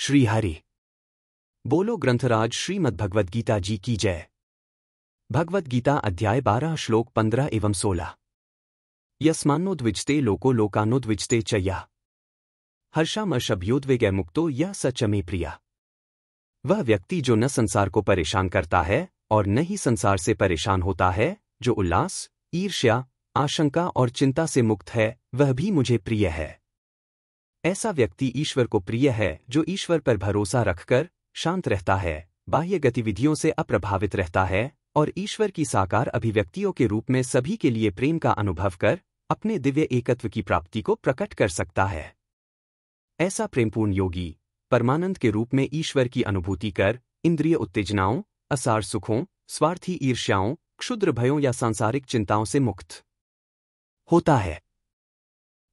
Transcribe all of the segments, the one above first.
श्री हरि बोलो। ग्रंथराज श्रीमद्भगवद गीता जी की जय। भगवद गीता अध्याय 12 श्लोक 15 एवं 16। यस्मान्नोद्विजते लोको लोकानोद्विजते च यः हर्षामर्षभयोद्वेगै मुक्तो यः स च मे प्रियः। वह व्यक्ति जो न संसार को परेशान करता है और न ही संसार से परेशान होता है, जो उल्लास, ईर्ष्या, आशंका और चिंता से मुक्त है, वह भी मुझे प्रिय है। ऐसा व्यक्ति ईश्वर को प्रिय है जो ईश्वर पर भरोसा रखकर शांत रहता है, बाह्य गतिविधियों से अप्रभावित रहता है और ईश्वर की साकार अभिव्यक्तियों के रूप में सभी के लिए प्रेम का अनुभव कर अपने दिव्य एकत्व की प्राप्ति को प्रकट कर सकता है। ऐसा प्रेमपूर्ण योगी परमानंद के रूप में ईश्वर की अनुभूति कर इंद्रिय उत्तेजनाओं, असार सुखों, स्वार्थी ईर्ष्याओं, क्षुद्र भयों या सांसारिक चिंताओं से मुक्त होता है।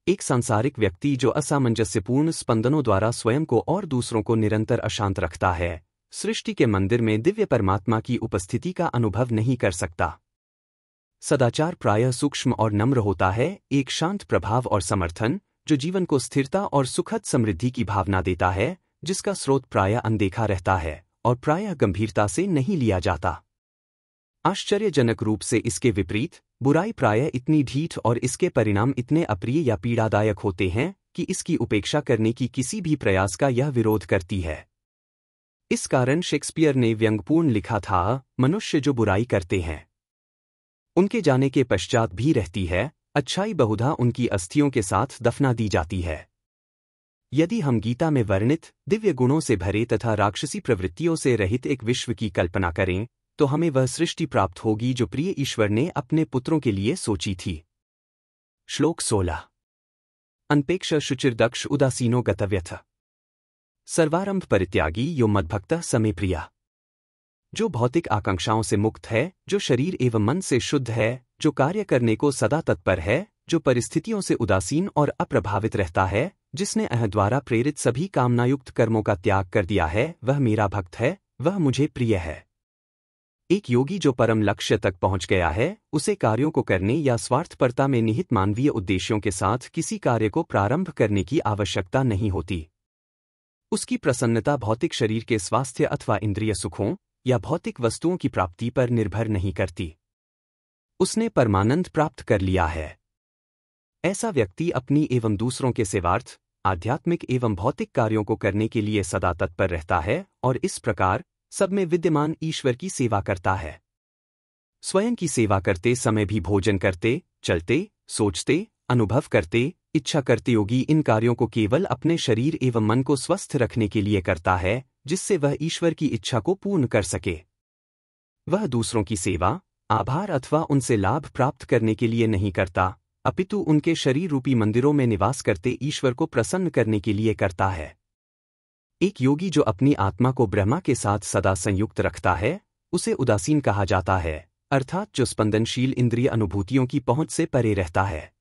एक सांसारिक व्यक्ति जो असामंजस्यपूर्ण स्पंदनों द्वारा स्वयं को और दूसरों को निरंतर अशांत रखता है, सृष्टि के मंदिर में दिव्य परमात्मा की उपस्थिति का अनुभव नहीं कर सकता। सदाचार प्रायः सूक्ष्म और नम्र होता है, एक शांत प्रभाव और समर्थन जो जीवन को स्थिरता और सुखद समृद्धि की भावना देता है, जिसका स्रोत प्रायः अनदेखा रहता है और प्रायः गंभीरता से नहीं लिया जाता। आश्चर्यजनक रूप से इसके विपरीत बुराई प्रायः इतनी ढीठ और इसके परिणाम इतने अप्रिय या पीड़ादायक होते हैं कि इसकी उपेक्षा करने की किसी भी प्रयास का यह विरोध करती है। इस कारण शेक्सपियर ने व्यंग्यपूर्ण लिखा था, मनुष्य जो बुराई करते हैं उनके जाने के पश्चात भी रहती है, अच्छाई बहुधा उनकी अस्थियों के साथ दफना दी जाती है। यदि हम गीता में वर्णित दिव्य गुणों से भरे तथा राक्षसी प्रवृत्तियों से रहित एक विश्व की कल्पना करें तो हमें वह सृष्टि प्राप्त होगी जो प्रिय ईश्वर ने अपने पुत्रों के लिए सोची थी। श्लोक 16। अनपेक्ष शुचिर्दक्ष उदासीनो गतव्यथ सर्वारंभ परित्यागी यो मद्भक्तः स मे प्रियः। जो भौतिक आकांक्षाओं से मुक्त है, जो शरीर एवं मन से शुद्ध है, जो कार्य करने को सदा तत्पर है, जो परिस्थितियों से उदासीन और अप्रभावित रहता है, जिसने अह द्वारा प्रेरित सभी कामनायुक्त कर्मों का त्याग कर दिया है, वह मेरा भक्त है, वह मुझे प्रिय है। एक योगी जो परम लक्ष्य तक पहुंच गया है, उसे कार्यों को करने या स्वार्थपरता में निहित मानवीय उद्देश्यों के साथ किसी कार्य को प्रारंभ करने की आवश्यकता नहीं होती। उसकी प्रसन्नता भौतिक शरीर के स्वास्थ्य अथवा इंद्रिय सुखों या भौतिक वस्तुओं की प्राप्ति पर निर्भर नहीं करती। उसने परमानंद प्राप्त कर लिया है। ऐसा व्यक्ति अपनी एवं दूसरों के सेवार्थ, आध्यात्मिक एवं भौतिक कार्यों को करने के लिए सदा तत्पर रहता है और इस प्रकार सब में विद्यमान ईश्वर की सेवा करता है। स्वयं की सेवा करते समय भी भोजन करते, चलते, सोचते, अनुभव करते, इच्छा करते योगी इन कार्यों को केवल अपने शरीर एवं मन को स्वस्थ रखने के लिए करता है, जिससे वह ईश्वर की इच्छा को पूर्ण कर सके। वह दूसरों की सेवा, आभार अथवा उनसे लाभ प्राप्त करने के लिए नहीं करता, अपितु उनके शरीर रूपी मंदिरों में निवास करते ईश्वर को प्रसन्न करने के लिए करता है। एक योगी जो अपनी आत्मा को ब्रह्मा के साथ सदा संयुक्त रखता है, उसे उदासीन कहा जाता है, अर्थात जो स्पंदनशील इंद्रिय अनुभूतियों की पहुंच से परे रहता है।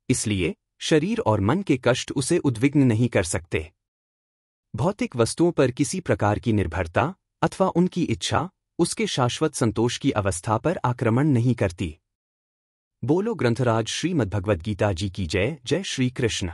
इसलिए शरीर और मन के कष्ट उसे उद्विग्न नहीं कर सकते। भौतिक वस्तुओं पर किसी प्रकार की निर्भरता अथवा उनकी इच्छा उसके शाश्वत संतोष की अवस्था पर आक्रमण नहीं करती। बोलो ग्रंथराज श्रीमद्भगवद गीता जी की जय। जय श्री कृष्ण।